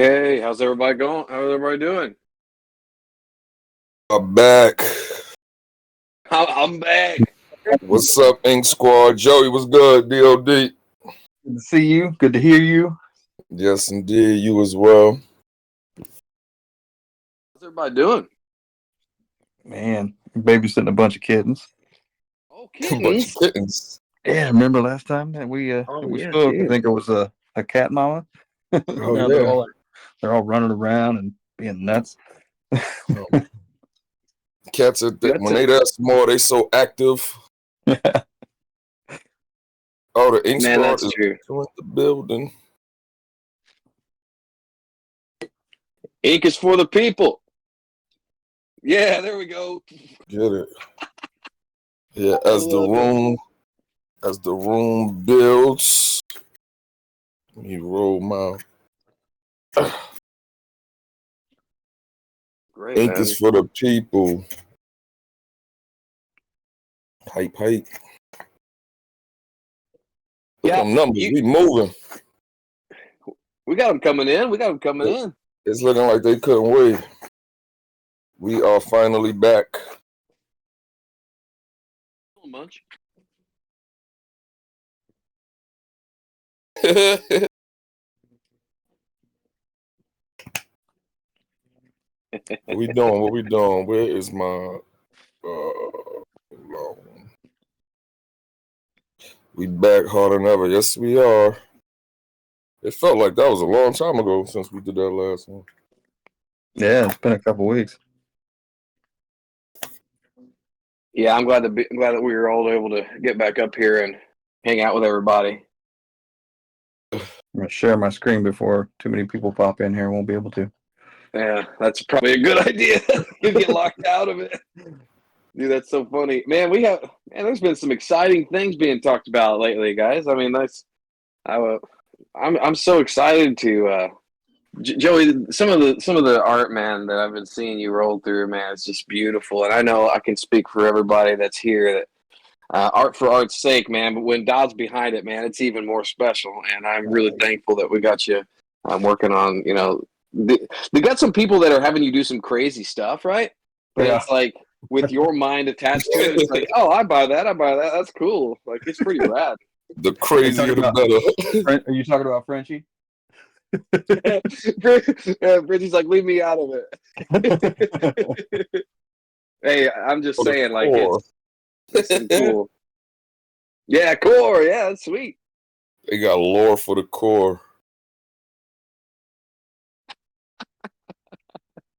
Hey, how's everybody going? How's everybody doing? I'm back. I'm back. What's up, Ink Squad? Joey, what's good? DOD. Good to see you. Good to hear you. Yes, indeed. You as well. How's everybody doing? Man, babysitting a bunch of kittens. Oh, A bunch of kittens. kittens. Yeah, remember last time that we yeah, spoke? I think it was a cat mama. Oh, Now yeah. they're all running around and being nuts. Cats are when they that small, they so active. Yeah. Oh, the Ink Man, Squad that's is true. in the building. Ink is for the people. Yeah, there we go. Get it. Yeah, as the room builds. Let me roll my Great, Ink man. is for the people. Hype. Look Yeah, at them numbers. We moving. we got them coming in. It's looking like they couldn't wait. We are finally back. Munch. What we doing? Where is my we back harder than ever. Yes, we are. It felt like that was a long time ago since we did that last one. Yeah, it's been a couple weeks. Yeah, I'm glad that we were all able to get back up here and hang out with everybody. I'm gonna share my screen before too many people pop in here. Won't be able to. Yeah, that's probably a good idea. You get locked out of it. Dude, that's so funny. Man, there's been some exciting things being talked about lately, guys. I mean, I'm so excited to Joey, some of the art, man, that I've been seeing you roll through, man, it's just beautiful. And I know I can speak for everybody that's here that art for art's sake, man, but when God's behind it, man, it's even more special. And I'm really thankful that we got you working on, they got some people that are having you do some crazy stuff, right? But Yeah. it's like with your mind attached to it, it's like, oh, I buy that. That's cool. Like, it's pretty rad. The crazier the better. Are you talking about Frenchie? Bridget's like, leave me out of it. Hey, I'm just saying, like, it's cool. Yeah, core. Yeah, that's sweet. They got lore for the core.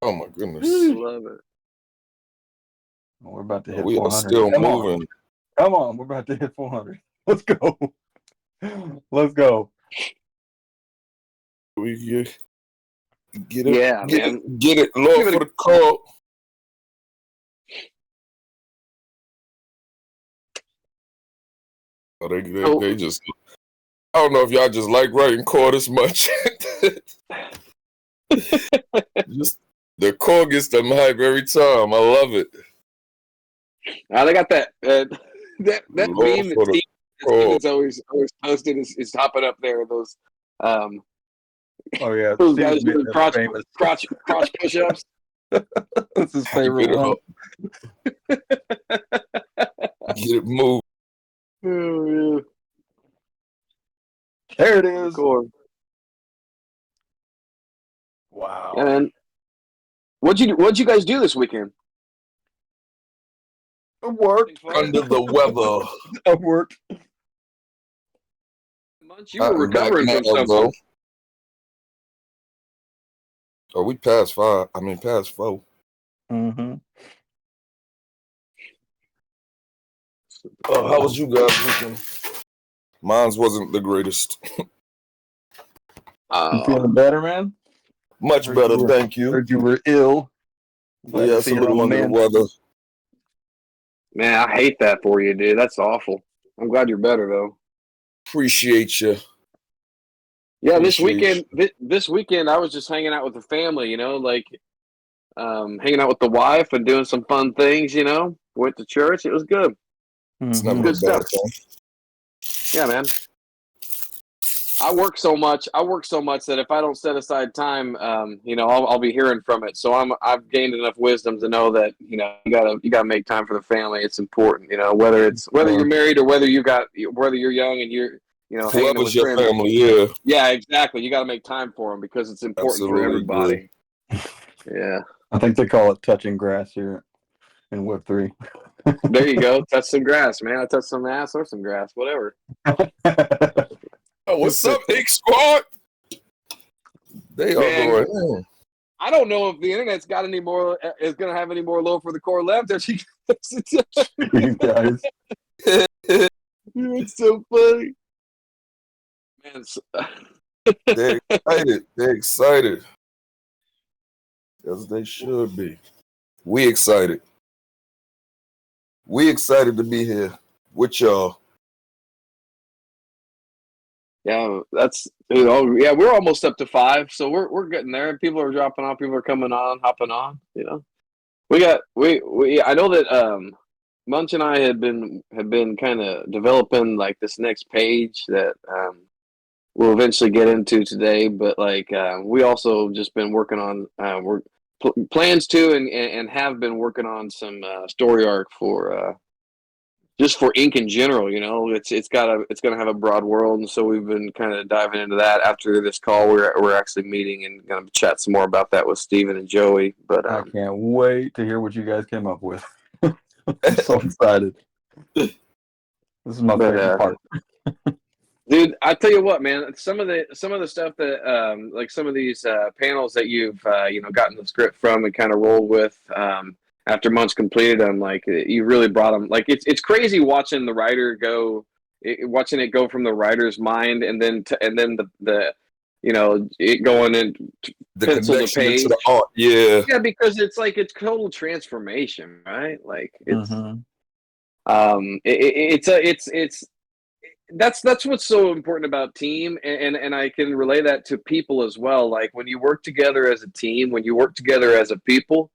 Oh my goodness! Love it. We're about to hit We 400. are still moving. Come on, we're about to hit 400. Let's go. Let's go. We get it. Yeah, get man. It, get it. Lord for the call. Oh, they just. I don't know if y'all just like writing core this much. Just the core gets them hype every time. I love it. They got that that meme that Steven's always posted is hopping up there. Those oh yeah, those guys doing crotch push-ups. That's his favorite one. Get it moved. Oh, yeah. There it is. Cool. Wow. And what'd you guys do this weekend? I worked. Under the weather. I worked. Munch, you were recovering from something. Oh, we passed 5. I mean, past 4. Mm-hmm. How was you guys' weekend? Mine's wasn't the greatest. You feeling better, man? Much better, thank you. Heard you were ill. Yeah, it's a little under the weather. Man, I hate that for you, dude. That's awful. I'm glad you're better though. Appreciate you. Yeah, this weekend I was just hanging out with the family, like hanging out with the wife and doing some fun things, Went to church. It was good. It's never good a bad stuff. thing. Yeah, man. I work so much that if I don't set aside time, I'll be hearing from it. So I've gained enough wisdom to know that, you gotta make time for the family. It's important, whether you're married or whether you're young and you're, hanging Whoever's with your friends. family, yeah. Yeah, exactly. You got to make time for them because it's important for Absolutely everybody. Yeah. I think they call it touching grass here in Whip 3. There you go. Touch some grass, man. I touch some ass or some grass, whatever. Oh, what's up, Ink Squad? They are going in. I don't know if the internet's got any more, is going to have any more low for the core left. You guys. It's so funny. Man, They're excited. They're excited. As they should be. We excited. We excited to be here with y'all. yeah, we're almost up to 5, so we're getting there. People are dropping off, people are coming on, hopping on, We I know that Munch and I had been kind of developing like this next page that we'll eventually get into today, but like we also just been working on plans to and have been working on some story arc for just for ink in general. It's going to have a broad world, and so we've been kind of diving into that. After this call, we're actually meeting and going to chat some more about that with Steven and Joey. But I can't wait to hear what you guys came up with. I'm so excited. This is my favorite part. Dude, I tell you what, man. Some of the stuff that like some of these panels that you've gotten the script from and kind of rolled with after Munch completed them, like you really brought them. Like it's crazy watching the writer watching it go from the writer's mind and then the it going in The pencil to connection page. into the art, yeah. Yeah, because it's like it's total transformation, right? Like it's that's what's so important about team, and I can relay that to people as well. Like when you work together as a team, when you work together as a people,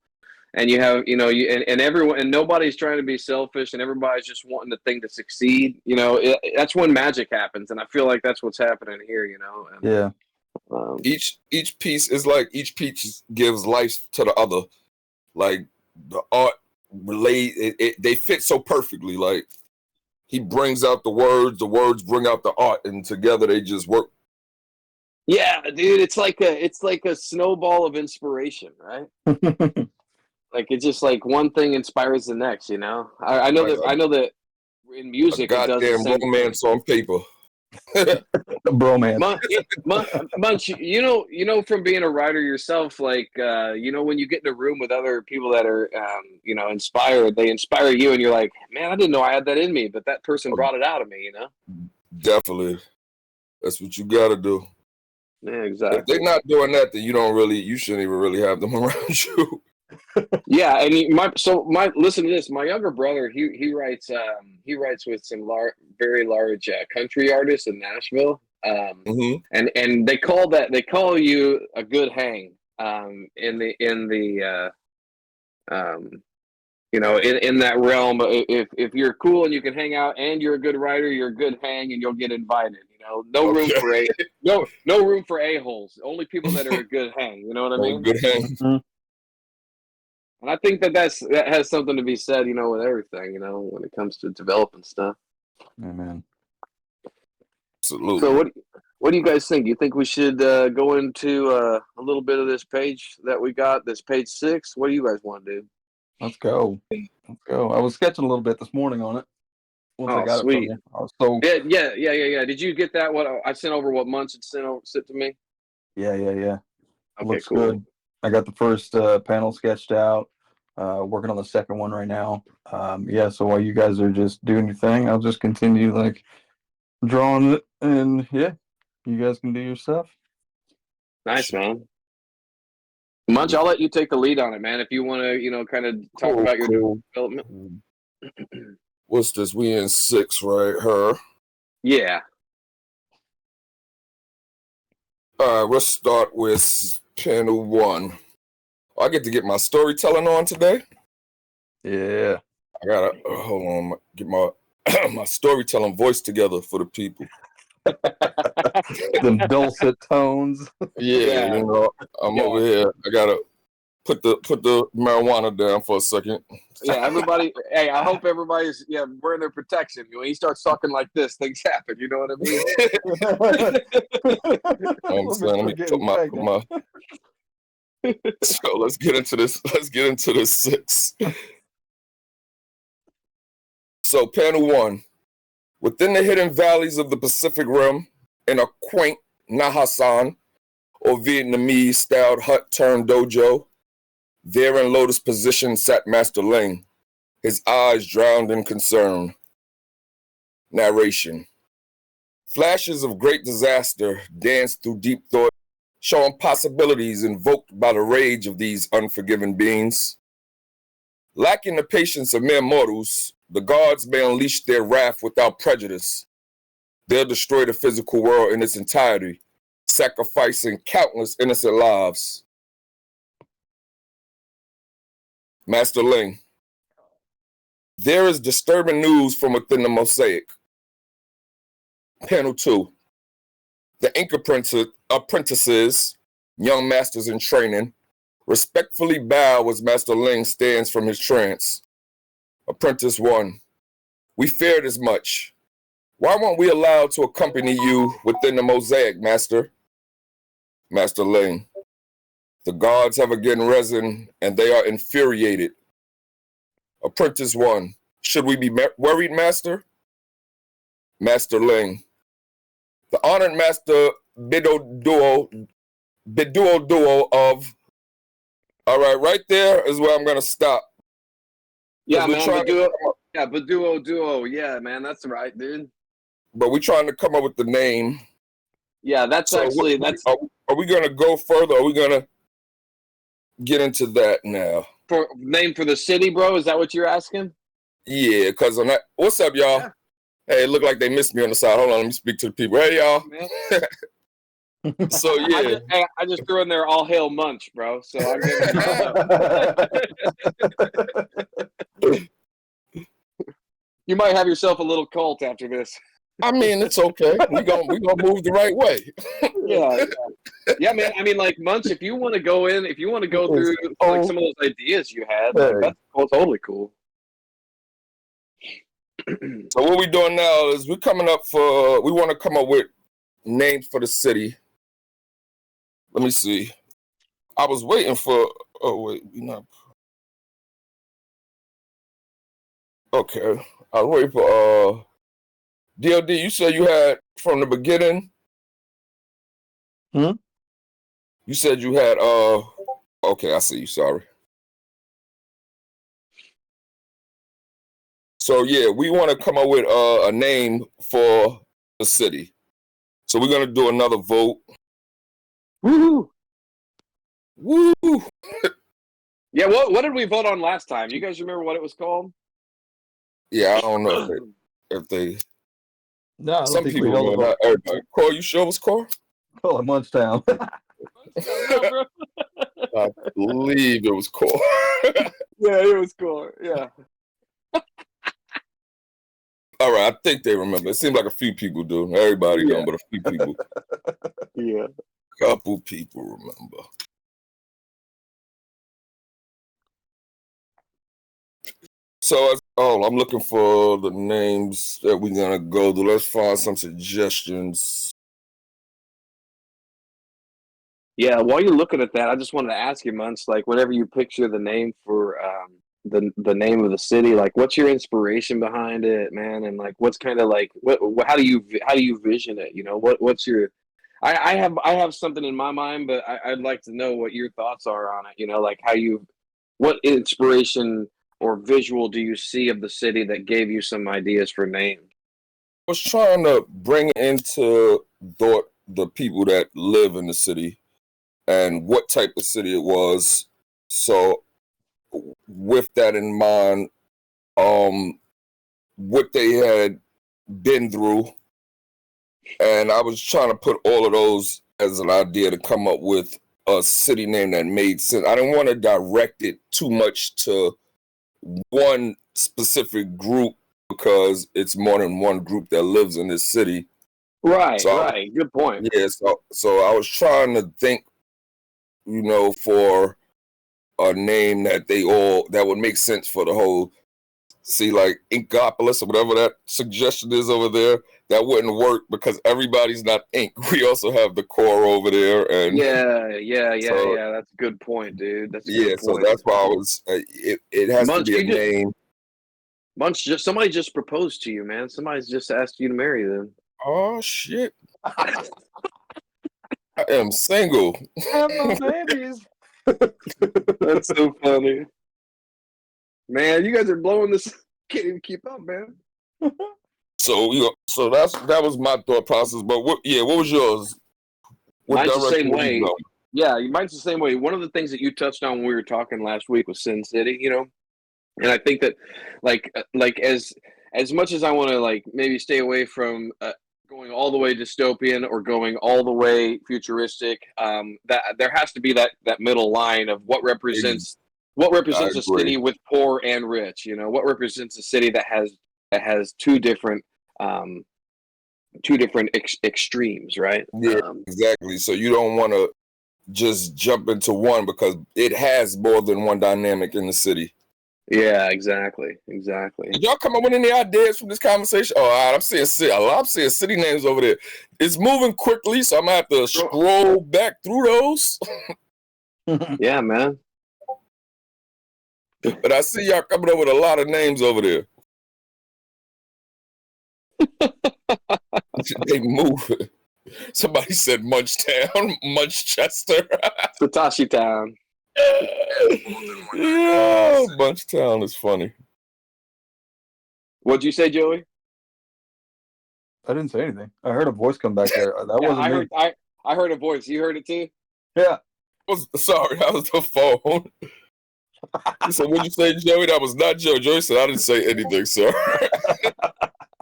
and you have and everyone, and nobody's trying to be selfish, and everybody's just wanting the thing to succeed. That's when magic happens, and I feel like that's what's happening here. And, yeah. Each piece is like each piece gives life to the other. Like the art they fit so perfectly. Like he brings out the words bring out the art, and together they just work. Yeah, dude, it's like a snowball of inspiration, right? Like it's just like one thing inspires the next. I know that in music it does the same romance on paper. Bromance. Munch, from being a writer yourself, like when you get in a room with other people that are inspired, they inspire you, and you're like, man, I didn't know I had that in me, but that person brought it out of me. Definitely, that's what you got to do. Yeah, exactly. If they're not doing that, then you shouldn't even really have them around you. Yeah, and listen to this. My younger brother, he writes with some very large country artists in Nashville, and they call you a good hang in that realm. If you're cool and you can hang out and you're a good writer, you're a good hang and you'll get invited. No room for a-holes. Only people that are a good hang. You know what I mean? Good hang. And I think that has something to be said, with everything, when it comes to developing stuff. Amen. Absolutely. So what do you guys think? Do you think we should go into a little bit of this page that we got, this page 6? What do you guys want to do? Let's go. I was sketching a little bit this morning on it. Once I got sweet. it from you. I was Yeah. Did you get that? What I sent over? What Munch had sent to me? Yeah. Okay, Looks cool. good. I got the first panel sketched out. Working on the second one right now. So while you guys are just doing your thing, I'll just continue like drawing it, and you guys can do your stuff. Nice, man. Munch, I'll let you take the lead on it, man. If you want to, kind of talk about your development. What's this? We in 6, right? Her. Yeah. All right, let's start with panel 1. I get to get my storytelling on today. Yeah. I gotta hold on, get my my storytelling voice together for the people. Them dulcet tones. Yeah, you know, I'm over here. I gotta put the marijuana down for a second. Yeah, everybody. Hey, I hope everybody's wearing their protection. When he starts talking like this, things happen. You know what I mean? I'm saying, let me put my. So let's get into this. Let's get into this 6. So panel 1, within the hidden valleys of the Pacific Rim, in a quaint Nahasan or Vietnamese-styled hut turned dojo, there in lotus position sat Master Ling, his eyes drowned in concern. Narration. Flashes of great disaster danced through deep thought, showing possibilities invoked by the rage of these unforgiving beings. Lacking the patience of mere mortals, the gods may unleash their wrath without prejudice. They'll destroy the physical world in its entirety, sacrificing countless innocent lives. Master Ling. There is disturbing news from within the mosaic. Panel 2. The apprentices, young masters in training, respectfully bow as Master Ling stands from his trance. Apprentice 1. We feared as much. Why weren't we allowed to accompany you within the mosaic, Master? Master Ling. The gods have again risen, and they are infuriated. Apprentice 1. Should we be worried, Master? Master Ling. The honored Master Biduo of... All right, right there is where I'm going to stop. Yeah, man, Biduo Duo. Yeah, man, that's right, dude. But we're trying to come up with the name. Yeah, that's so actually... Are we going to go further? Or are we going to get into that now? For name for the city, bro? Is that what you're asking? Yeah, because on that... What's up, y'all? Yeah. Hey, it looked like they missed me on the side. Hold on, let me speak to the people. Hey, y'all. So, yeah. I just threw in there all hail Munch, bro. So I'm good. You might have yourself a little cult after this. I mean, it's okay. We gonna move the right way. Yeah, man. I mean, like Munch, if you want to go through like some of those ideas you had, like, that's totally cool. So what we're doing now is we want to come up with names for the city. Let me see. I was waiting for. Oh wait, we not. Okay, I was waiting for. DLD, you said you had from the beginning. You said you had. Okay, I see you. Sorry. So yeah, we want to come up with a name for the city. So we're gonna do another vote. Woo! Woo! Yeah, what did we vote on last time? You guys remember what it was called? Yeah, I don't know if they. No, some people know, not everybody. Cole, you sure it was Cole? Call it Munchtown. I believe it was Cole. Yeah, it was cool. Yeah. All right, I think they remember. It seems like a few people do. Everybody don't, but a few people. Yeah. Couple people remember. So, I'm looking for the names that we're going to go through. Let's find some suggestions. Yeah, while you're looking at that, I just wanted to ask you, Munch, like whenever you picture the name for the name of the city, like what's your inspiration behind it, man? And like what's kind of like how do you vision it? You know, what's your I have something in my mind, but I'd like to know what your thoughts are on it. You know, like what inspiration or visual do you see of the city that gave you some ideas for names? I was trying to bring into thought the people that live in the city and what type of city it was. So with that in mind, what they had been through, and I was trying to put all of those as an idea to come up with a city name that made sense. I didn't want to direct it too much to one specific group because it's more than one group that lives in this city. Right, So right. Good point. yeah, so I was trying to think, for a name that would make sense for the whole. See, like Inkopolis or whatever that suggestion is over there, that wouldn't work because everybody's not ink. We also have the core over there, and so That's a good point, dude. That's a yeah, good so point. that's why I was. It has to Munch, be a name. Munch, somebody just proposed to you, man. Somebody's just asked you to marry them. Oh shit! I am single. Have no babies. That's so funny, man. You guys are blowing this. Can't even keep up, man. So that was my thought process. But what was yours? What Mine's the direction same were you way. going? Yeah, mine's the same way. One of the things that you touched on when we were talking last week was Sin City, and I think that, like as much as I want to maybe stay away from going all the way dystopian or going all the way futuristic, that there has to be that middle line of what represents I a agree. city with poor and rich. What represents a city that has two different extremes, right? Yeah, exactly. So you don't want to just jump into one because it has more than one dynamic in the city. Yeah, exactly. Did y'all come up with any ideas from this conversation? Oh, all right, I'm seeing city names over there. It's moving quickly, so I'm gonna have to scroll back through those. Yeah, man. But I see y'all coming up with a lot of names over there. They move. Somebody said Munchtown, Munchchester. Satoshi Town. Yeah, Munchtown is funny. What'd you say, Joey? I didn't say anything. I heard a voice come back there. That wasn't me. I heard a voice. You heard it too? Yeah. Sorry, that was the phone. He said, "What'd you say, Joey?" That was not Joey. Joey said, "I didn't say anything, sir."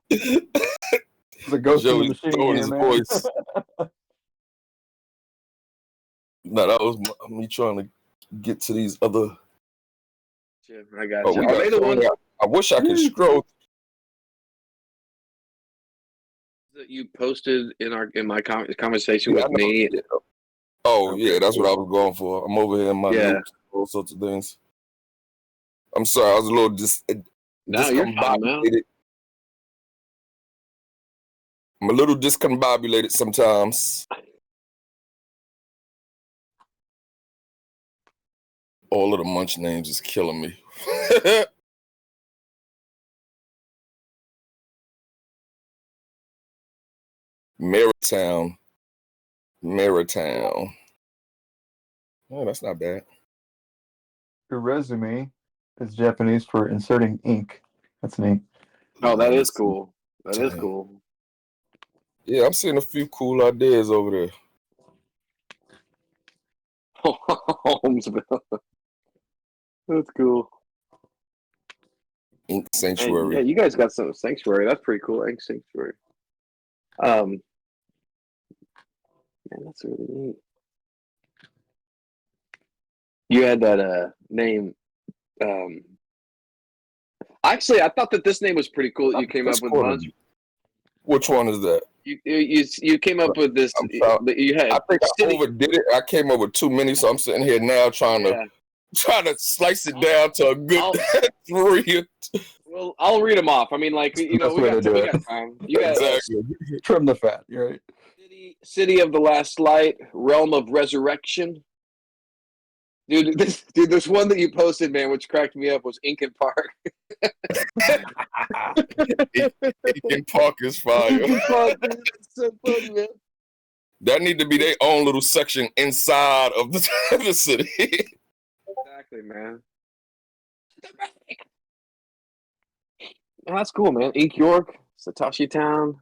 The ghost in the Joey machine throwing here, his man. voice. No, that was me trying to get to these other. I got you. Are they the ones I wish I could scroll. that you posted in my conversation with me? Yeah. Oh, Okay, yeah, that's cool. what I was going for. I'm over here in my notes, all sorts of things. I'm sorry, I was a little No, you're fine, man. I'm a little discombobulated sometimes. All of the Munch names is killing me. Marytown. Oh, that's not bad. Your resume is Japanese for inserting ink. That's neat. Oh, that is cool. That is cool. Yeah, I'm seeing a few cool ideas over there. Holmesville. That's cool. Ink Sanctuary. Yeah, you guys got some Sanctuary. That's pretty cool. Ink Sanctuary. Man, that's really neat. You had that name. Actually, I thought that this name was pretty cool that you came up with, Munch. Which one is that? You came up with this. You had. I think I overdid it. I came up with too many, so I'm sitting here now trying to slice it down to a good 3. Well, I'll read them off. I mean, we got time. You got exactly. Trim the fat. You're right. City of the Last Light, Realm of Resurrection. Dude, there's one that you posted, man, which cracked me up. Was Incan Park. Incan Park is fire. It's so funny, man. That need to be their own little section inside of the city. Exactly, man. Oh, that's cool, man. Ink York, Satoshi Town.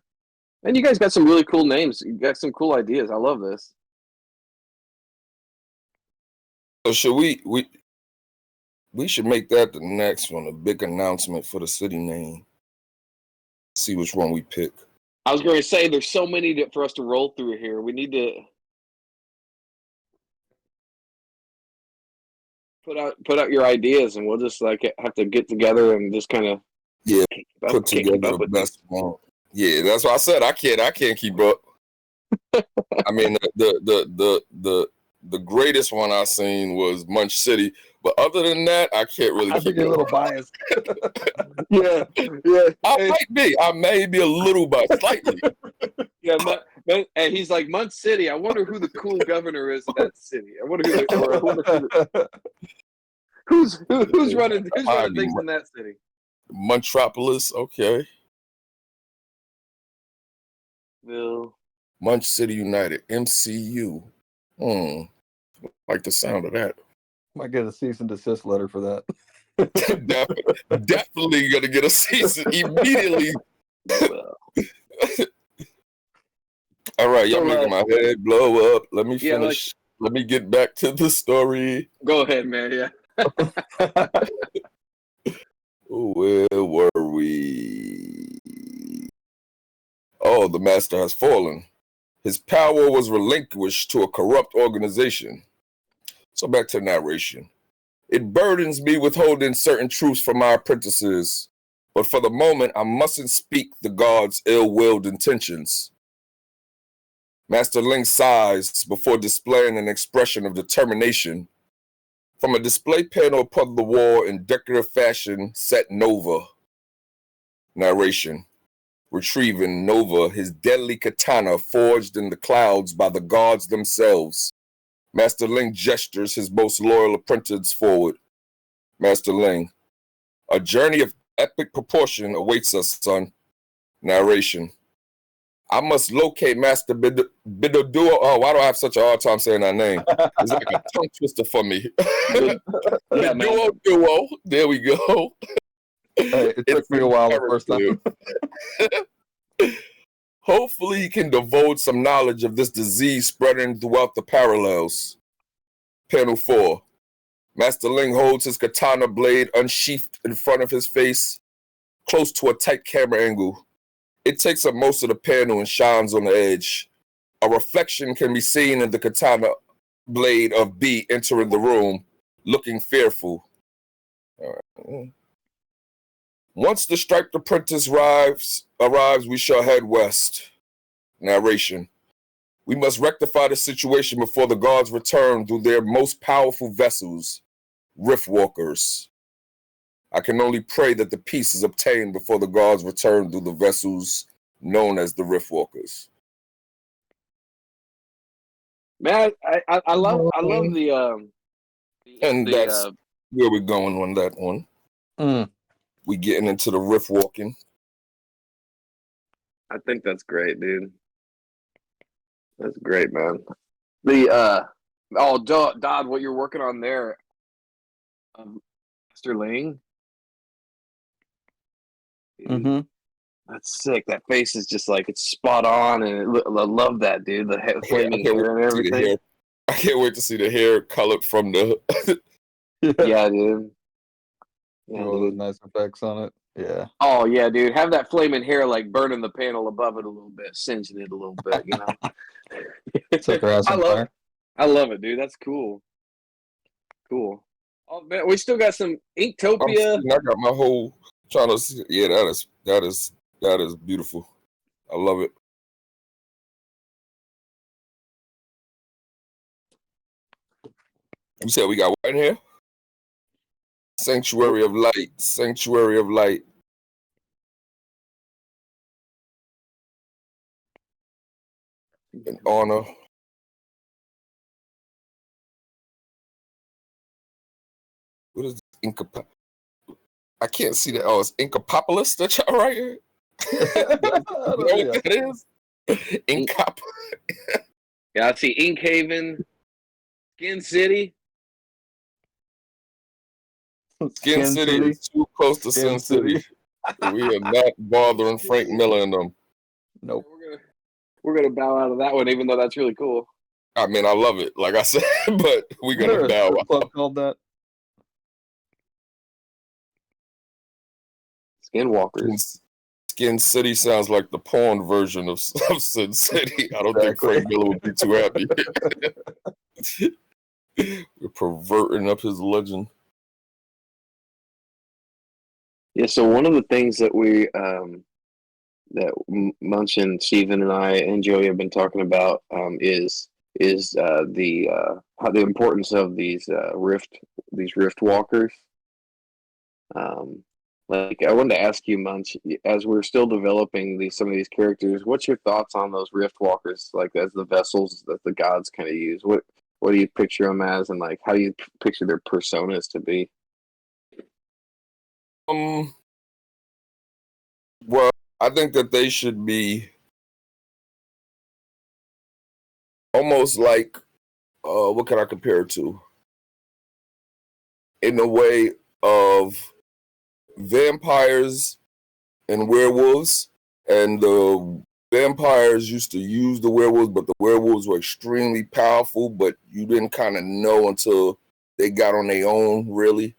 And you guys got some really cool names. You got some cool ideas. I love this. So should we should make that the next one, a big announcement for the city name. See which one we pick. I was going to say there's so many for us to roll through here. We need to put out your ideas, and we'll just have to get together and just kind of put together the best one. Yeah, that's what I said. I can't keep up. I mean, the greatest one I seen was Munch City, but other than that, I can't really I keep think you're a up. little biased. Yeah, yeah. I may be a little biased, slightly. Yeah, and he's like Munch City. I wonder who the cool governor is of that city. I wonder who's running things in that city. Munchopolis, okay. Bill. Munch City United, MCU. Like the sound of that. Might get a cease and desist letter for that. Definitely gonna get a season immediately. All right, y'all making my head blow up. Let me finish. Let me get back to the story. Go ahead, man. Yeah. Where were we? Oh, the master has fallen. His power was relinquished to a corrupt organization. So back to narration. It burdens me withholding certain truths from my apprentices, but for the moment I mustn't speak the gods' ill-willed intentions. Master Ling sighs before displaying an expression of determination. From a display panel upon the wall in decorative fashion set Nova. Narration. Retrieving Nova, his deadly katana forged in the clouds by the gods themselves. Master Ling gestures his most loyal apprentice forward. Master Ling. A journey of epic proportion awaits us, son. Narration. I must locate Master Bidoduo. Oh, why do I have such a hard time saying that name? It's like a tongue twister for me. Yeah, Duo. There we go. Hey, it took me a while the first time. Hopefully he can divulge some knowledge of this disease spreading throughout the parallels. Panel 4. Master Ling holds his katana blade unsheathed in front of his face, close to a tight camera angle. It takes up most of the panel and shines on the edge. A reflection can be seen in the katana blade of B entering the room, looking fearful. All right. Once the striped apprentice arrives, we shall head west. Narration. We must rectify the situation before the gods return through their most powerful vessels, Riftwalkers. I can only pray that the peace is obtained before the gods return through the vessels known as the Riftwalkers. Man, I love the And that's where we're going on that one. We getting into the rift walking. I think that's great, dude. That's great, man. The Dodd, what you're working on there, Master Ling. Mm-hmm. That's sick. That face is just like, it's spot on, and I love that, dude. The flaming hair and everything. I can't wait to see the hair colored from the. Yeah, dude. Yeah, all those nice effects on it. Yeah. Oh yeah, dude. Have that flaming hair like burning the panel above it a little bit, singeing it a little bit, you know. I love it, dude. That's cool. Cool. Oh man, we still got some Inktopia. I got my whole trying to see. Yeah, that is beautiful. I love it. You said we got what in here? Sanctuary of Light. Sanctuary of Light. In honor. What is Inca? I can't see that. Oh, it's Inkapopolis that y'all right here? What that is? Inkop. Yeah, I see Inkhaven, Skin City. Skin City is too close to Sin City. We are not bothering Frank Miller and them. Nope. We're gonna bow out of that one, even though that's really cool. I mean, I love it, like I said, but we're gonna bow out. Club called that Skinwalkers. Skin City sounds like the porn version of Sin City. I don't think Frank Miller would be too happy. We're perverting up his legend. Yeah, so one of the things that Munch and Steven and I and Joey have been talking about is the importance of these rift walkers. Like I wanted to ask you, Munch, as we're still developing some of these characters, what's your thoughts on those rift walkers, like as the vessels that the gods kind of use? What do you picture them as, and like how do you picture their personas to be? Well, I think that they should be almost like, what can I compare it to? In the way of vampires and werewolves, and the vampires used to use the werewolves, but the werewolves were extremely powerful, but you didn't kind of know until they got on their own, really.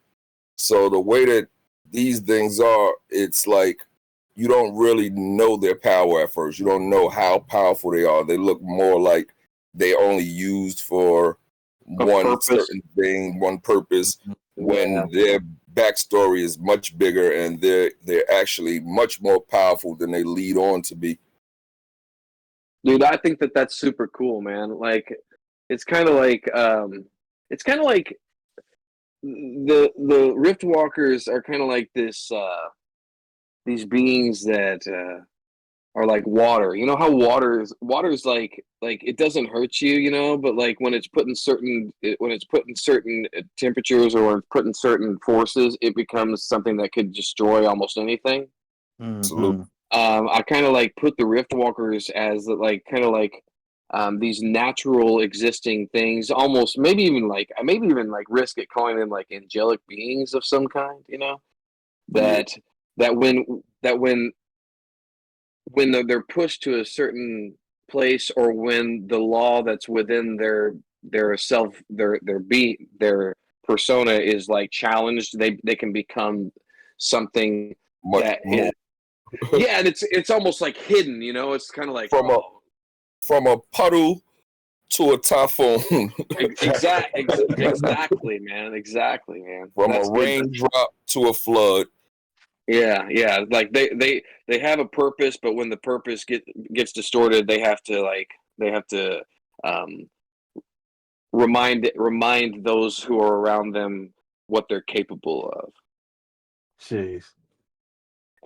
So the way that these things are, it's like you don't really know their power at first. You don't know how powerful they are. They look more like they only used for one certain thing, one purpose, when their backstory is much bigger and they're actually much more powerful than they lead on to be. Dude, I think that's super cool, man. Like, it's kind of like the Rift Walkers are kind of like these beings that are like water. You know how water's like it doesn't hurt you, you know, but like when it's put in certain temperatures or when it's put in certain forces, it becomes something that could destroy almost anything. Absolutely. I kind of like put the Rift Walkers as like kind of like these natural existing things, almost maybe even like risk it calling them like angelic beings of some kind, you know, that when they're pushed to a certain place, or when the law that's within their persona is like challenged, they can become something Much that more. is, yeah, and it's almost like hidden, you know. It's kind of like from a puddle to a typhoon. Exactly, man. From That's a good. raindrop to a flood. Yeah. Like they have a purpose, but when the purpose gets distorted, they have to remind those who are around them what they're capable of. Jeez.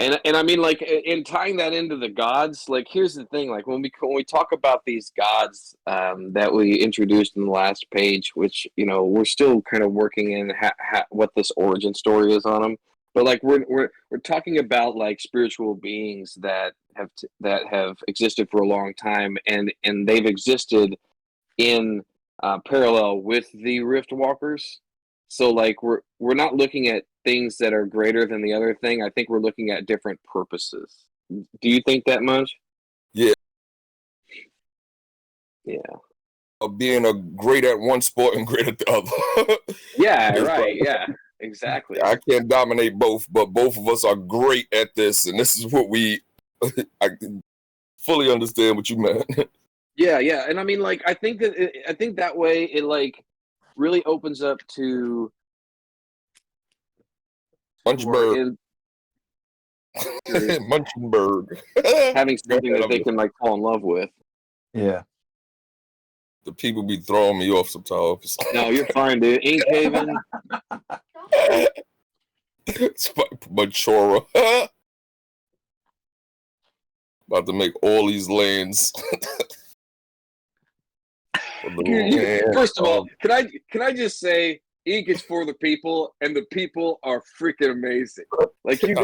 And I mean, like, in tying that into the gods, like, here's the thing: like, when we talk about these gods that we introduced in the last page, which, you know, we're still kind of working in what this origin story is on them, but like we're talking about like spiritual beings that have existed for a long time, and they've existed in parallel with the Rift Walkers. So like we're not looking at things that are greater than the other thing. I think we're looking at different purposes. Do you think that much? Yeah. Yeah. Being a great at one sport and great at the other. Yeah, right. Yeah, exactly. I can't dominate both, but both of us are great at this, and this is what I can fully understand what you meant. Yeah, and I mean, like, I think that way it like really opens up to Munchenberg. Munchenberg. having something that they can like fall in love with. Yeah. The people be throwing me off sometimes. No, you're fine, dude. Inkhaven. It's Machora. About to make all these lands. First of all, can I just say, Ink is for the people, and the people are freaking amazing. Like, you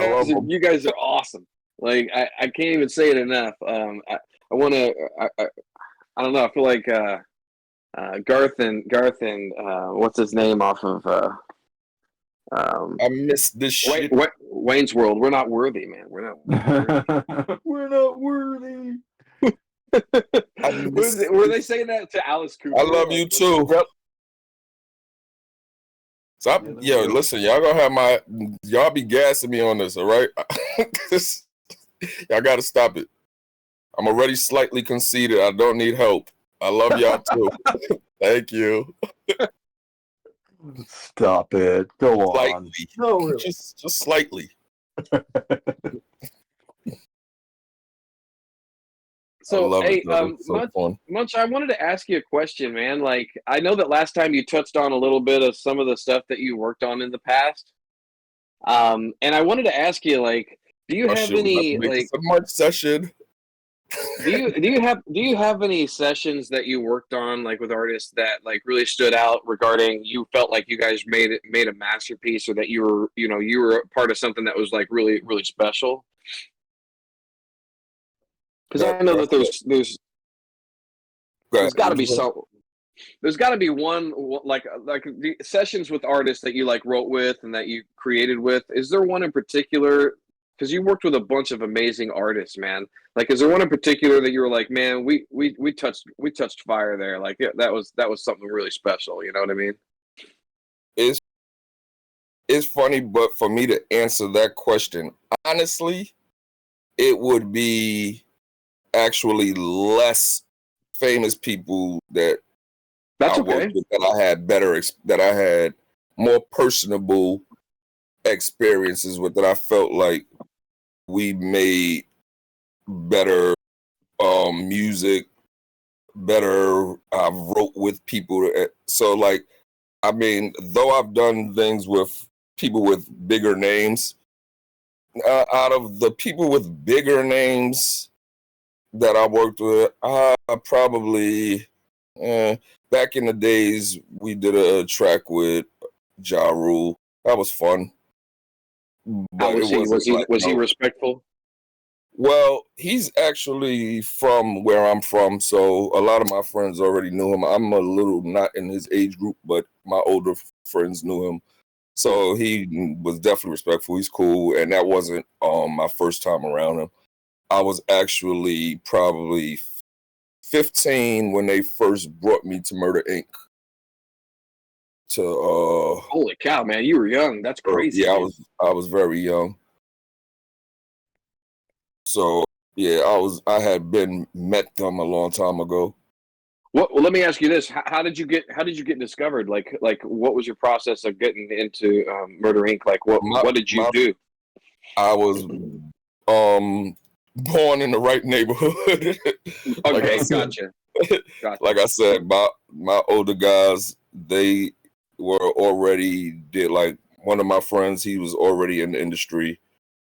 guys are awesome. Like, I can't even say it enough. I want to. I don't know. I feel like Garth and what's his name off of I missed this shit. Wayne's World. We're not worthy, man. We're not worthy. We're not worthy. Were they saying that to Alice Cooper? I love you too. Yep. Listen, y'all be gassing me on this, all right? Y'all gotta stop it. I'm already slightly conceited. I don't need help. I love y'all too. Thank you. Stop it. Go on. No, really. Just slightly. I So, love it. hey, Though. It's so fun. Munch, I wanted to ask you a question, man. Like, I know that last time you touched on a little bit of some of the stuff that you worked on in the past. And I wanted to ask you, like, do you Oh have shit, we about to any, make like, this a March session. do you have any sessions that you worked on, like, with artists that like really stood out regarding you felt like you guys made a masterpiece, or that you were a part of something that was like really really special? Because I know that Go there's got to ahead. be some. There's got to be one like the sessions with artists that you like wrote with and that you created with. Is there one in particular? Because you worked with a bunch of amazing artists, man. Like, is there one in particular that you were like, man, we touched fire there? Like, yeah, that was something really special. You know what I mean? It's it's funny, but for me to answer that question honestly, it would be actually less famous people that I That's worked okay. with that I had more personable experiences with, that I felt like we made better music, better. I wrote with people. So like, I mean, though I've done things with people with bigger names, out of the people with bigger names that I worked with, I probably back in the days we did a track with Ja Rule. That was fun, How but it was he? wasn't like Was he no. respectful? Well, he's actually from where I'm from, so a lot of my friends already knew him. I'm a little not in his age group, but my older friends knew him. So he was definitely respectful. He's cool, and that wasn't my first time around him. I was actually probably 15 when they first brought me to Murder Inc. To Holy cow, man! You were young. That's crazy, yeah, dude. I was very young. So yeah, I had been met them a long time ago. Well, let me ask you this: how did you get discovered? Like, what was your process of getting into Murder Inc? Like, My what did you my do? I was born in the right neighborhood. like I Okay, said, gotcha. like I said, my older guys, they were already did like one of my friends, he was already in the industry.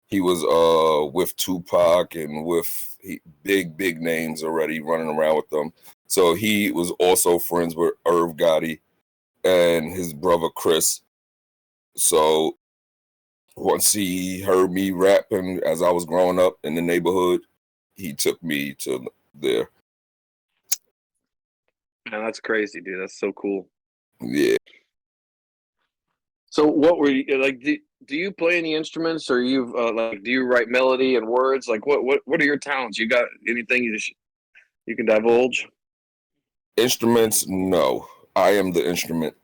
He was with Tupac and with big names already running around with them. So he was also friends with Irv Gotti and his brother Chris. So once he heard me rapping as I was growing up in the neighborhood, he took me to there. Man, that's crazy, dude. That's so cool. Yeah. So, what were you like? Do you play any instruments, or you like? Do you write melody and words? Like, what are your talents? You got anything you can divulge? Instruments, no. I am the instrument.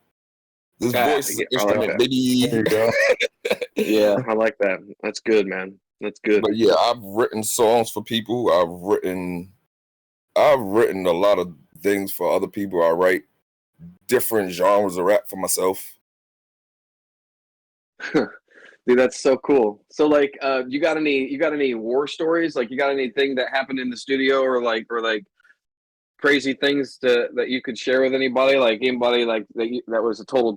This voice is Yeah, an I like instrument, that. baby. There you go. Yeah, I like that. That's good, man. That's good. But yeah, I've written songs for people. I've written a lot of things for other people. I write different genres of rap for myself. Dude, that's so cool. So, like, you got any war stories? Like, you got anything that happened in the studio, or like crazy things that you could share with anybody? Like anybody like that was a total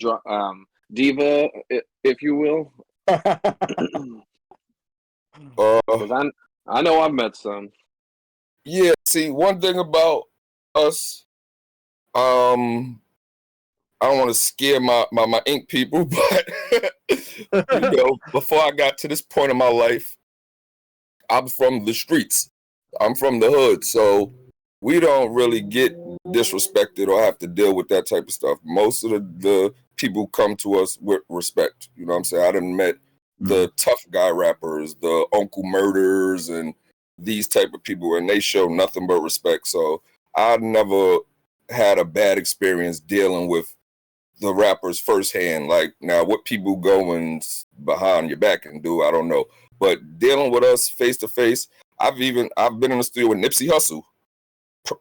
diva, if you will. Because I know I've met some. Yeah, see, one thing about us, I don't want to scare my ink people, but before I got to this point in my life, I'm from the streets. I'm from the hood, so we don't really get disrespected or have to deal with that type of stuff. Most of the people come to us with respect. You know what I'm saying? I done met the tough guy rappers, the Uncle Murders, and these type of people, and they show nothing but respect. So I never had a bad experience dealing with the rappers firsthand. Like, now what people going behind your back and do, I don't know. But dealing with us face to face, I've been in the studio with Nipsey Hussle.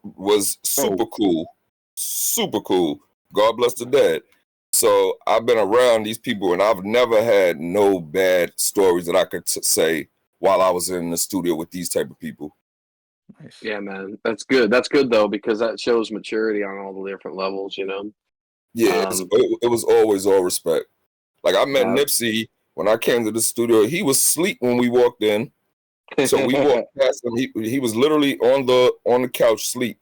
Was super cool. Super cool. God bless the dead. So I've been around these people and I've never had no bad stories that I could say while I was in the studio with these type of people. Nice. Yeah, man, that's good. That's good though, because that shows maturity on all the different levels. Yeah, it was always all respect. Like I met Yeah. Nipsey when I came to the studio. He was asleep when we walked in, so we walked past him. He was literally on the couch sleep.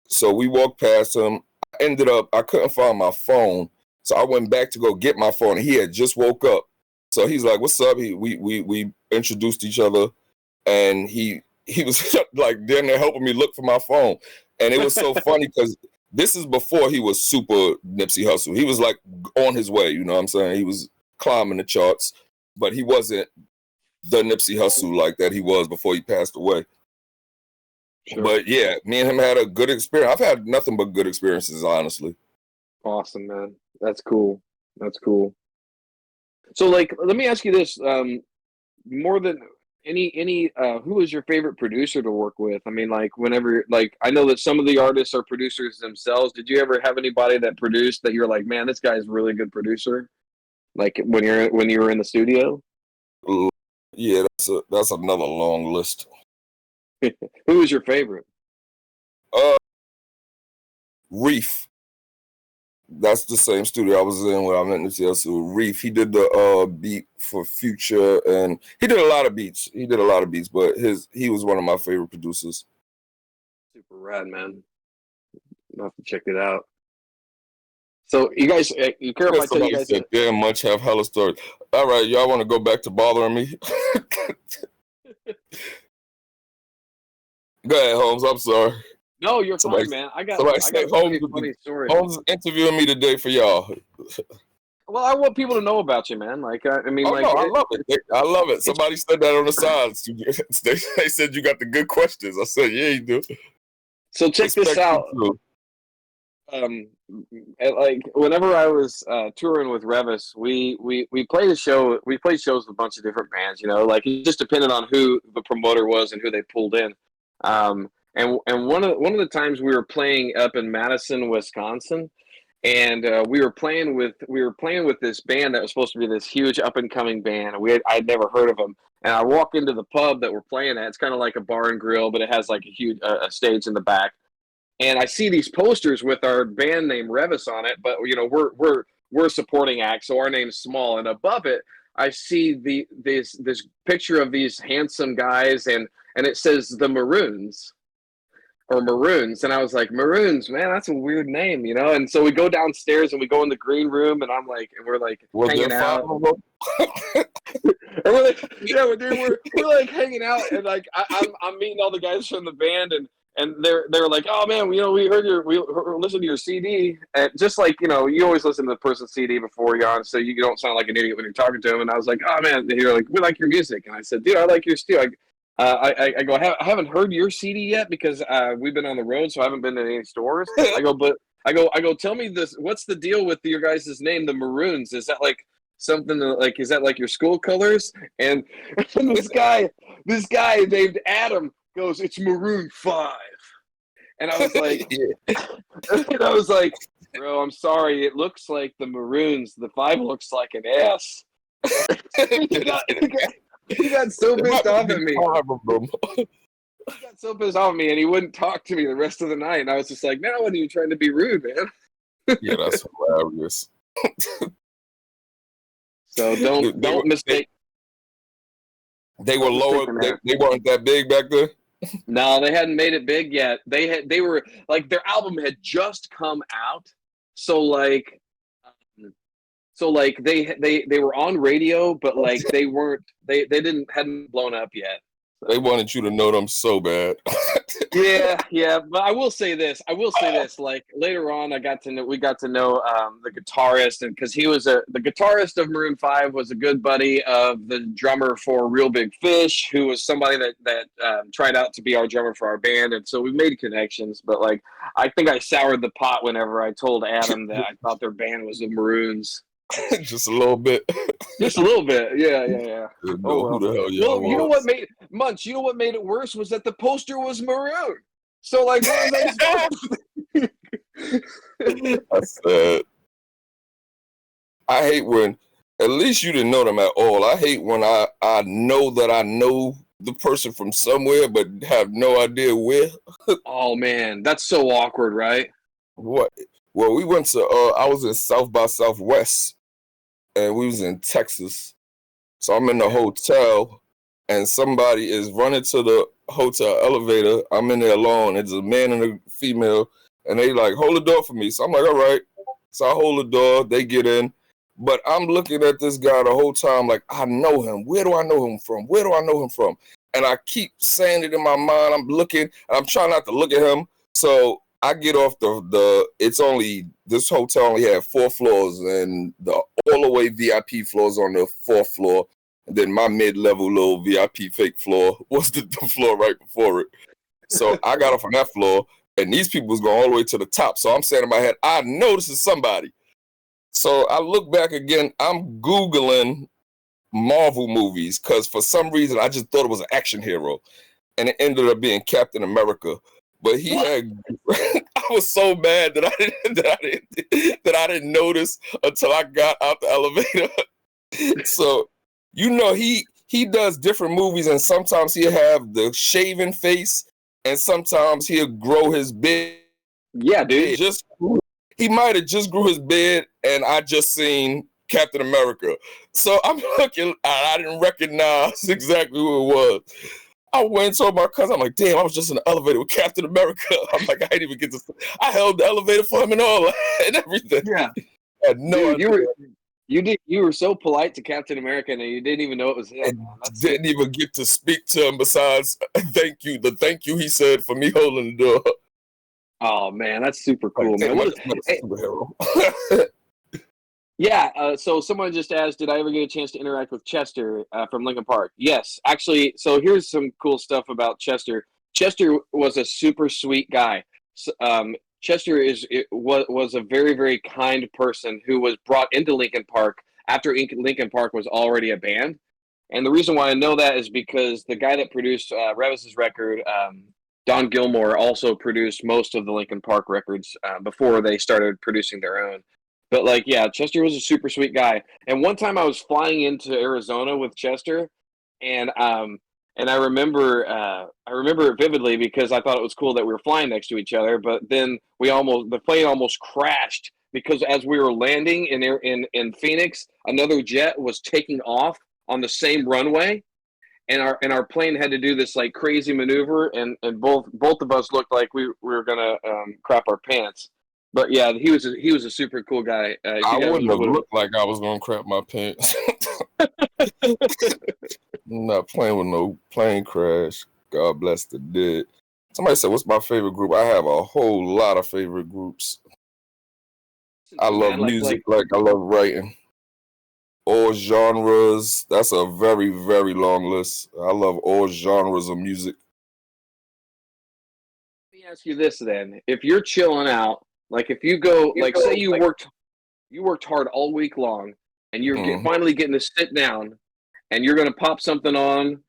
So we walked past him. I couldn't find my phone, so I went back to go get my phone. He had just woke up, so he's like, "What's up?" We introduced each other, and he was like down there helping me look for my phone, and it was so funny because this is before he was super Nipsey Hussle. He was like on his way, you know what I'm saying? He was climbing the charts, but he wasn't the Nipsey Hussle like that he was before he passed away. Sure. But yeah, me and him had a good experience. I've had nothing but good experiences, honestly. Awesome, man. That's cool. That's cool. So, like, let me ask you this: more than any, who is your favorite producer to work with? I mean, like, whenever, like, I know that some of the artists are producers themselves. Did you ever have anybody that produced that you're like, man, this guy's a really good producer? Like when you were in the studio. Yeah, that's another long list. Who was your favorite? Reef. That's the same studio I was in when I met Nipsey Hussle. Reef. He did the beat for Future, and he did a lot of beats. But he was one of my favorite producers. Super rad, man. I'll have to check it out. So you guys, you care if I tell you guys? Said, damn, Munch have hella stories. All right, y'all want to go back to bothering me? Go ahead, Holmes. I'm sorry. No, you're fine, man. I got funny stories. Holmes is interviewing me today for y'all. Well, I want people to know about you, man. Like, I mean, no, I love it. I love it. Somebody said that on the sides. They said you got the good questions. I said, yeah, you do. So check this out. Like whenever I was touring with Revis, we played a show. We played shows with a bunch of different bands. Like it just depended on who the promoter was and who they pulled in. And one of the times we were playing up in Madison, Wisconsin, and we were playing with this band that was supposed to be this huge up and coming band. I'd never heard of them. And I walk into the pub that we're playing at. It's kind of like a bar and grill, but it has like a huge a stage in the back. And I see these posters with our band name Revis on it, but we're a supporting act, so our name's small. And above it, I see this picture of these handsome guys, and it says the Maroons. Or Maroons, and I was like, Maroons, man, that's a weird name, And so we go downstairs and we go in the green room, and we're like hanging out. And we're like, yeah, we're like hanging out, and like I'm meeting all the guys from the band, and they're like, oh man, we heard we listened to your CD, and just like you always listen to the person's CD before you're on, so you don't sound like an idiot when you're talking to them. And I was like, oh man, and you're like, we like your music, and I said, dude, I like yours too. I go, I haven't heard your CD yet because we've been on the road, so I haven't been to any stores. I go, tell me this. What's the deal with your guys' name, the Maroons? Is that like something like? Is that like your school colors? And this guy named Adam goes, it's Maroon 5. And I was like, and I was like, bro, I'm sorry. It looks like the Maroons. The 5 looks like an S. He got so pissed off at me. He got so pissed off at me, and he wouldn't talk to me the rest of the night. And I was just like, man, I wasn't even trying to be rude, man. Yeah, that's hilarious. So don't mistake. They were lower. They weren't that big back then. No, they hadn't made it big yet. They were like their album had just come out, so like they were on radio, but like they hadn't blown up yet. They wanted you to know them so bad. Yeah. But I will say this. Like later on, we got to know the guitarist, and because he was the guitarist of Maroon 5 was a good buddy of the drummer for Real Big Fish, who was somebody that tried out to be our drummer for our band, and so we made connections. But like, I think I soured the pot whenever I told Adam that I thought their band was the Maroons. Just a little bit. Just a little bit. Yeah. Who the hell y'all you know what made Munch? You know what made it worse was that the poster was maroon. So like, I said, I hate when at least you didn't know them at all. I hate when I know that I know the person from somewhere, but have no idea where. Oh man, that's so awkward, right? What? Well, we went to. I was in South by Southwest, and we was in Texas. So I'm in the hotel, and somebody is running to the hotel elevator. I'm in there alone. It's a man and a female, and they like, hold the door for me. So I'm like, all right. So I hold the door. They get in. But I'm looking at this guy the whole time like, I know him. Where do I know him from? Where do I know him from? And I keep saying it in my mind. I'm looking, and I'm trying not to look at him. So I get off this hotel only had 4 floors, and the all the way VIP floors on the 4th floor. And then my mid-level little VIP fake floor was the floor right before it. So I got off on that floor, and these people was going all the way to the top. So I'm saying in my head, I know this is somebody. So I look back again, I'm Googling Marvel movies because for some reason I just thought it was an action hero. And it ended up being Captain America. But he had I was so mad that I didn't notice until I got out the elevator. So he does different movies, and sometimes he'll have the shaven face, and sometimes he'll grow his beard. Yeah, dude. He might have just grew his beard, and I just seen Captain America. So I'm looking, I didn't recognize exactly who it was. I went and told my cousin, I'm like, damn, I was just in the elevator with Captain America. I'm like, I didn't even get to. I held the elevator for him and all and everything. Yeah. I had no idea. You were so polite to Captain America, and you didn't even know it was him. And didn't even get to speak to him besides thank you. The thank you he said for me holding the door. Oh man, that's super cool, man. Superhero. Yeah, so someone just asked, did I ever get a chance to interact with Chester from Linkin Park? Yes, actually. So here's some cool stuff about Chester. Chester was a super sweet guy. Chester was a very, very kind person who was brought into Linkin Park after Linkin Park was already a band. And the reason why I know that is because the guy that produced Revis's record, Don Gilmore, also produced most of the Linkin Park records before they started producing their own. But like, yeah, Chester was a super sweet guy. And one time I was flying into Arizona with Chester, and I remember it vividly because I thought it was cool that we were flying next to each other. But then the plane almost crashed because as we were landing in Phoenix, another jet was taking off on the same runway, and our plane had to do this like crazy maneuver, and both of us looked like we were gonna crap our pants. But yeah, he was a super cool guy. I wouldn't have looked like I was gonna crap my pants. I'm not playing with no plane crash. God bless the dead. Somebody said, "What's my favorite group?" I have a whole lot of favorite groups. I love music, like I love writing. All genres. That's a very, very long list. I love all genres of music. Let me ask you this then: if you're chilling out, like if you go, like say you worked hard all week long, and you're finally getting to sit down, and you're going to pop something on,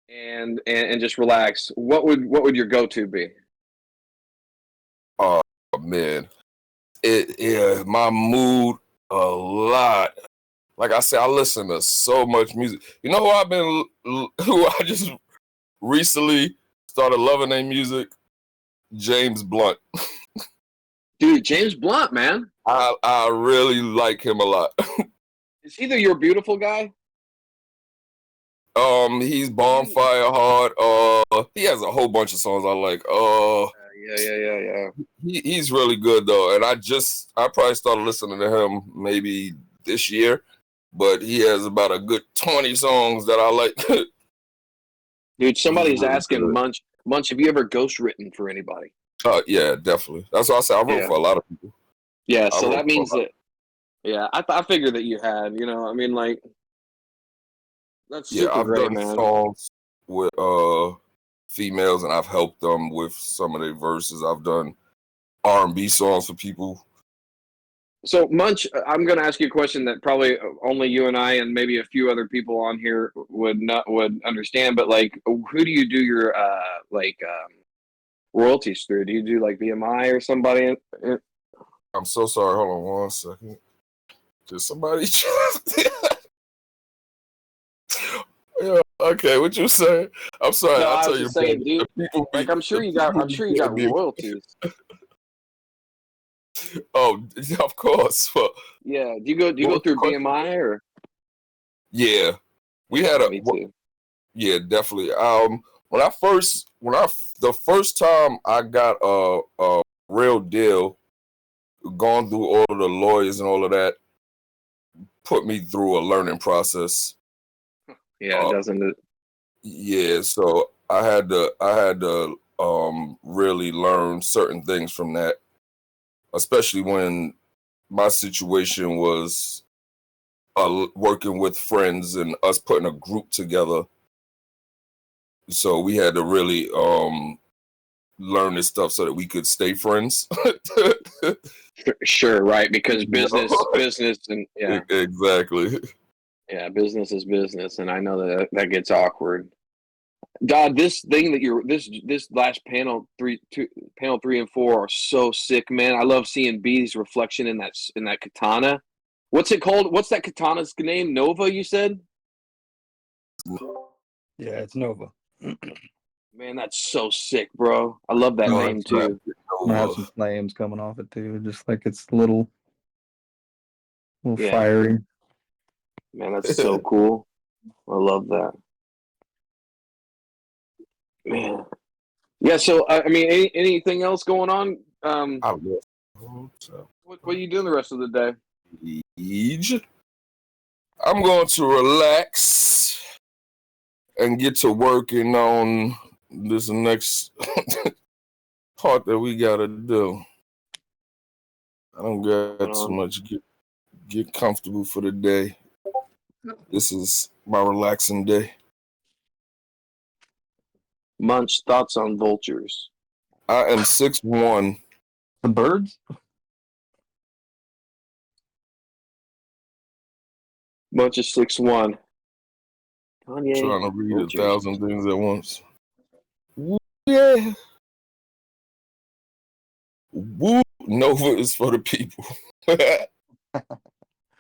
and just relax. What would your go-to be? Oh man, my mood a lot. Like I said, I listen to so much music. You know who I just recently started loving their music? James Blunt. Dude, James Blunt, man. I really like him a lot. Is he the You're Beautiful guy? He's Bonfire Hard. He has a whole bunch of songs I like. Yeah. He's really good though, and I probably started listening to him maybe this year, but he has about a good 20 songs that I like. Dude, somebody's really asking Munch, have you ever ghostwritten for anybody? Yeah, definitely. That's what I said. I wrote for a lot of people. Yeah, so that means that. Yeah, I figured that you had. You know, I mean, like, that's super great, man. I've done songs with females, and I've helped them with some of their verses. I've done R&B songs for people. So Munch, I'm going to ask you a question that probably only you and I and maybe a few other people on here would understand. But like, who do you do your royalties through? Do you do like BMI or somebody? I'm so sorry. Hold on 1 second. Did somebody? Yeah, I Okay, what you saying? I'm sorry. No, I'll I tell was you, just saying, dude. Like, I'm sure you got me. royalties. Oh, of course. Yeah. Do you go through BMI or? Yeah, we had Yeah, a. me too. Yeah, definitely. The first time I got a real deal, gone through all of the lawyers and all of that, put me through a learning process. Yeah, doesn't it? Yeah, so I had to really learn certain things from that, especially when my situation was working with friends and us putting a group together. So we had to really learn this stuff so that we could stay friends. Sure, right? Because You know? business, and yeah, Exactly. yeah, business is business, and I know that gets awkward. Dodd, this thing that you're this last panel 3 and 4 are so sick, man. I love seeing B's reflection in that katana. What's it called? What's that katana's name? Nova, you said? Yeah, it's Nova. Man, that's so sick, bro. I love that Oh, name that's right. too. I have some flames coming off it too, just like it's little Yeah. fiery. Man, that's so cool. I love that. Man. Yeah, so I mean, anything else going on? I love What are you doing the rest of the day? I'm going to relax and get to working on this next part that we gotta do. I don't got too much. Get comfortable for the day. This is my relaxing day. Munch, thoughts on vultures? I am 6'1". The birds? Munch is 6'1". Kanye, Trying to read vultures. 1,000 things at once. Yeah. Woo. Nova is for the people.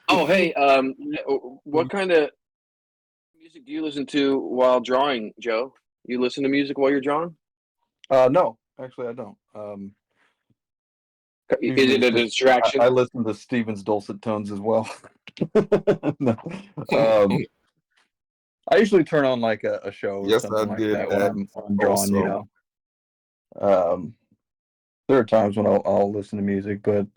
Oh, hey, what kind of music do you listen to while drawing, Joe? You listen to music while you're drawing? No, actually, I don't. Is Usually it a distraction? I listen to Steven's dulcet tones as well. No. I usually turn on like a show or Yes, I something like did that that when I'm drawing. also. There are times when I'll listen to music, but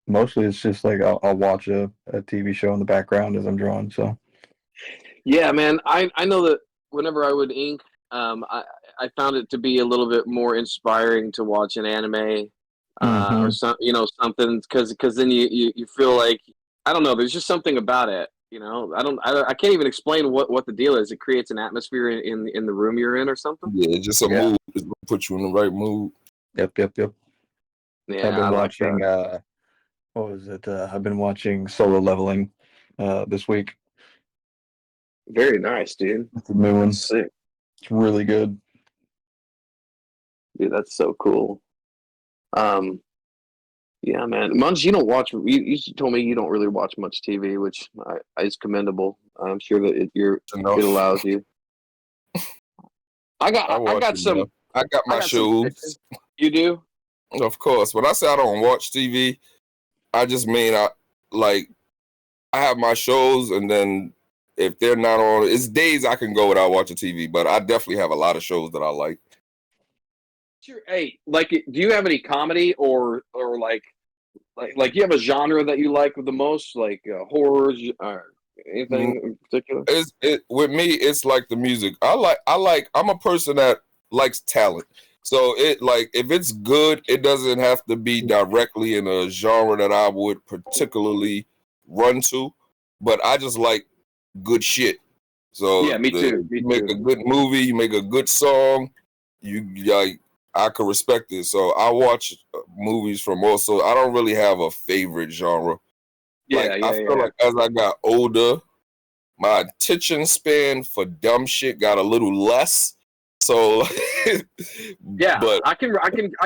mostly it's just like I'll watch a TV show in the background as I'm drawing. So Yeah, man. I know that whenever I would ink, I found it to be a little bit more inspiring to watch an anime or something because then you feel like I don't know. There's just something about it. I can't even explain what the deal is. It creates an atmosphere in the room you're in or something. Yeah, just a mood. It's gonna put you in the right mood. Yep. Yeah, I've been I like watching. that. What was it? I've been watching Solo Leveling this week. Very nice, dude. It's a new one. Sick, It's really good. dude. That's so cool. Yeah, man. Munch, you don't watch. You told me you don't really watch much TV, which is commendable. I'm sure that it allows you. I got some. I got my shows. You do? Of course. When I say I don't watch TV, I just mean I have my shows, and then if they're not on, it's days I can go without watching TV. But I definitely have a lot of shows that I like. Sure. Hey, like, do you have any comedy or like you have a genre that you like the most, like horror or anything in particular? With me, it's like the music. I'm a person that likes talent. So if it's good, it doesn't have to be directly in a genre that I would particularly run to, but I just like good shit. So yeah, me too. You make a good movie, you make a good song, I could respect it. So I watch movies from also. I don't really have a favorite genre. I feel like as I got older, my attention span for dumb shit got a little less. So yeah, but I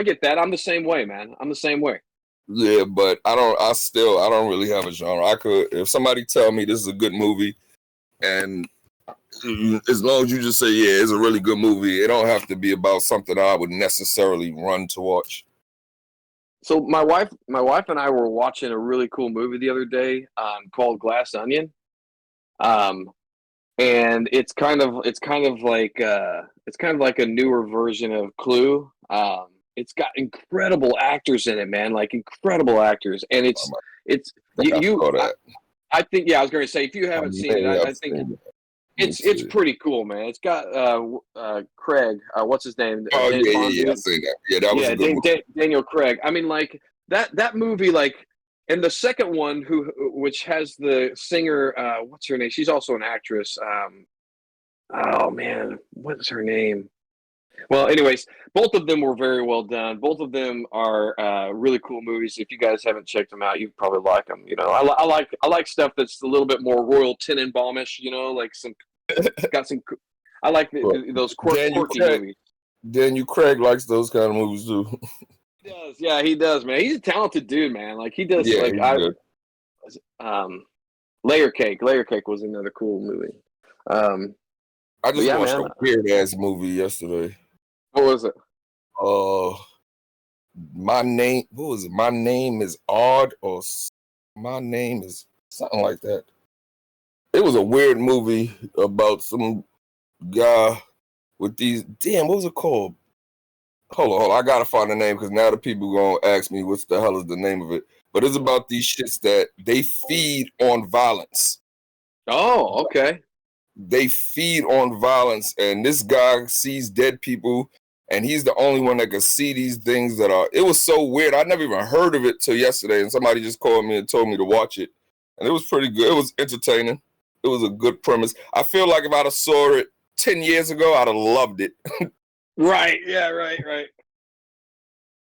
get that. I'm the same way, man. I'm the same way. Yeah, but I don't really have a genre. I could, if somebody tell me this is a good movie and as long as you just say, yeah, it's a really good movie, it don't have to be about something I would necessarily run to watch. So my wife and I were watching a really cool movie the other day called Glass Onion. And it's kind of like a newer version of Clue. It's got incredible actors in it, man, like incredible actors. And it's I think I was going to say, if you haven't seen it, I think it's pretty cool, man. It's got Craig, what's his name? Oh, James Bond yeah, I see that. Yeah, that was a good movie. Daniel Craig. I mean, like that movie, like, and the second one, which has the singer, what's her name? She's also an actress. Oh man, what's her name? Well, anyways, both of them were very well done. Both of them are really cool movies. If you guys haven't checked them out, you probably like them. You know, I like stuff that's a little bit more Royal Tenenbaum-ish. You know, like got some. I like those quirky movies. Daniel Craig likes those kind of movies too. He does, yeah, he does, man. He's a talented dude, man. Like he does, Layer Cake. Layer Cake was another cool movie. I just watched a weird ass movie yesterday. What was it? My name. What was it? My Name is Odd, or My Name is something like that. It was a weird movie about some guy with these. Damn, what was it called? Hold on. I gotta find the name because now the people gonna ask me what the hell is the name of it. But it's about these shits that they feed on violence. Oh, okay. They feed on violence, and this guy sees dead people, and he's the only one that can see these things that are. It was so weird. I never even heard of it till yesterday, and somebody just called me and told me to watch it, and it was pretty good. It was entertaining. It was a good premise. I feel like if I'd have saw it 10 years ago, I'd have loved it. Right. Yeah. Right.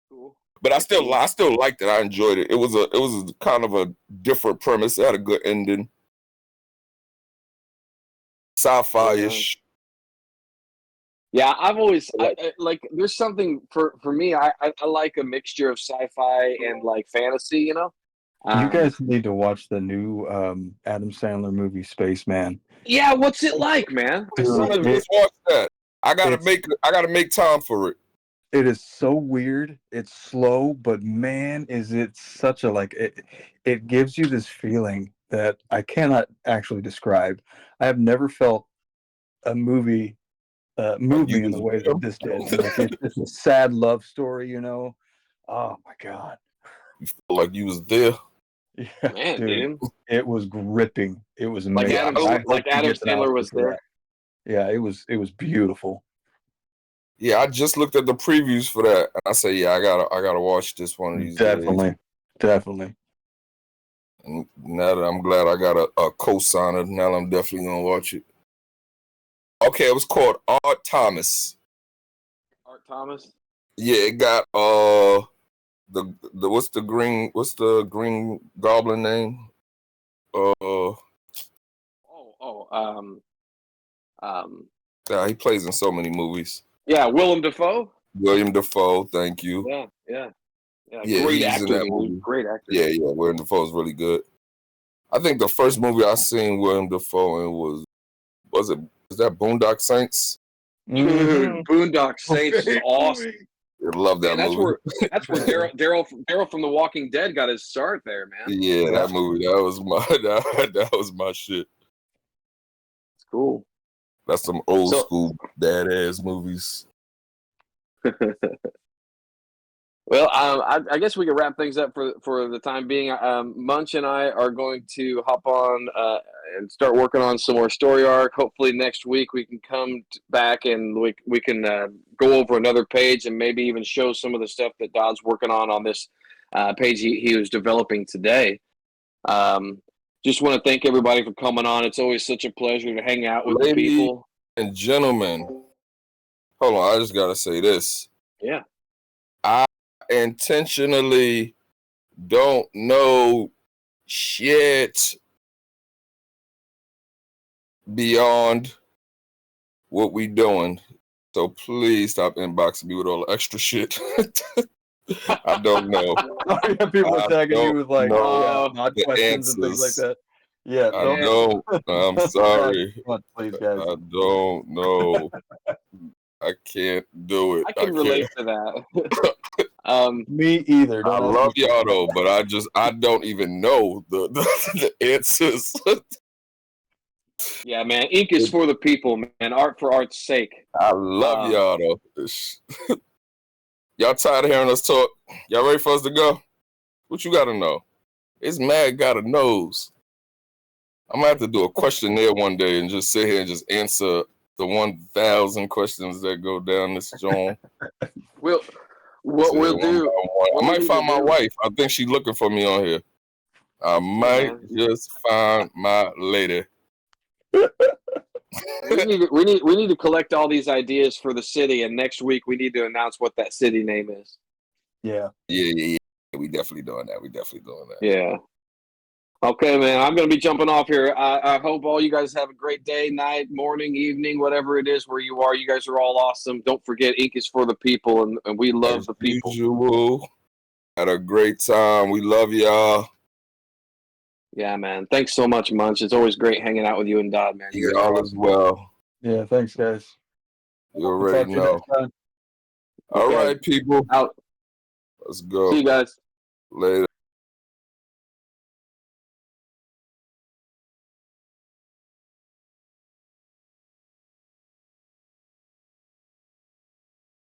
Cool. But I still liked it. I enjoyed it. It was a kind of a different premise. It had a good ending. Sci-fi-ish. Yeah, I've always like. There's something for me. I like a mixture of sci-fi and like fantasy. You know. You guys need to watch the new Adam Sandler movie, Spaceman. Yeah, what's it like, man? Just watch that. I gotta make time for it. It is so weird. It's slow, but man, is it such a it gives you this feeling that I cannot actually describe. I have never felt a movie move me in the way that this did. Like, it's a sad love story, you know. Oh my God. You feel like you was there. Yeah, man, dude. It was gripping. It was amazing. Like Adam Sandler was there. Yeah, it was beautiful. Yeah, I just looked at the previews for that, and I say, yeah, I gotta watch this one of these days. Definitely. And now that I'm glad I got a co-signer, now I'm definitely gonna watch it. Okay, it was called Art Thomas. Art Thomas? Yeah, it got the what's the green goblin name? He plays in so many movies. Yeah, Willem Dafoe. William Dafoe, thank you. Yeah. Great actor. Great actor. Yeah. William Dafoe is really good. I think the first movie I seen William Dafoe in was that Boondock Saints? Dude, Boondock Saints is awesome. I love that movie. That's where Daryl from The Walking Dead got his start there, man. Yeah, that movie. That was my shit. It's cool. That's some old school badass movies. Well, I guess we can wrap things up for the time being. Munch and I are going to hop on and start working on some more story arc. Hopefully next week we can come back and we can go over another page and maybe even show some of the stuff that Dodd's working on this page he was developing today. Just want to thank everybody for coming on. It's always such a pleasure to hang out with the people. And gentlemen, hold on, I just got to say this. Yeah. I intentionally don't know shit beyond what we doing. So please stop inboxing me with all the extra shit. I don't know. People attacking you with like odd questions and things like that. Yeah, I don't. I'm sorry. Please, guys. I don't know. I can't do it. I can relate to that. Me either. I Don't ask love me. y'all though, but I don't even know the answers. Yeah, man. Ink is for the people, man. Art for art's sake. I love y'all though. Y'all tired of hearing us talk? Y'all ready for us to go? What you gotta know? It's mad got a nose. I'm gonna have to do a questionnaire one day and just sit here and just answer the 1,000 questions that go down this joint. What we'll do. I might find my wife. I think she's looking for me on here. I might just find my lady. we need to collect all these ideas for the city, and next week we need to announce what that city name is. Yeah. Yeah. We definitely doing that. Yeah. Okay, man. I'm going to be jumping off here. I hope all you guys have a great day, night, morning, evening, whatever it is where you are. You guys are all awesome. Don't forget, Ink is for the people, and we love the people. Usual. Had a great time. We love y'all. Yeah, man. Thanks so much, Munch. It's always great hanging out with you and Dodd, man. You all as well. Yeah, thanks, guys. You already know. All right, people. Out. Let's go. See you guys. Later.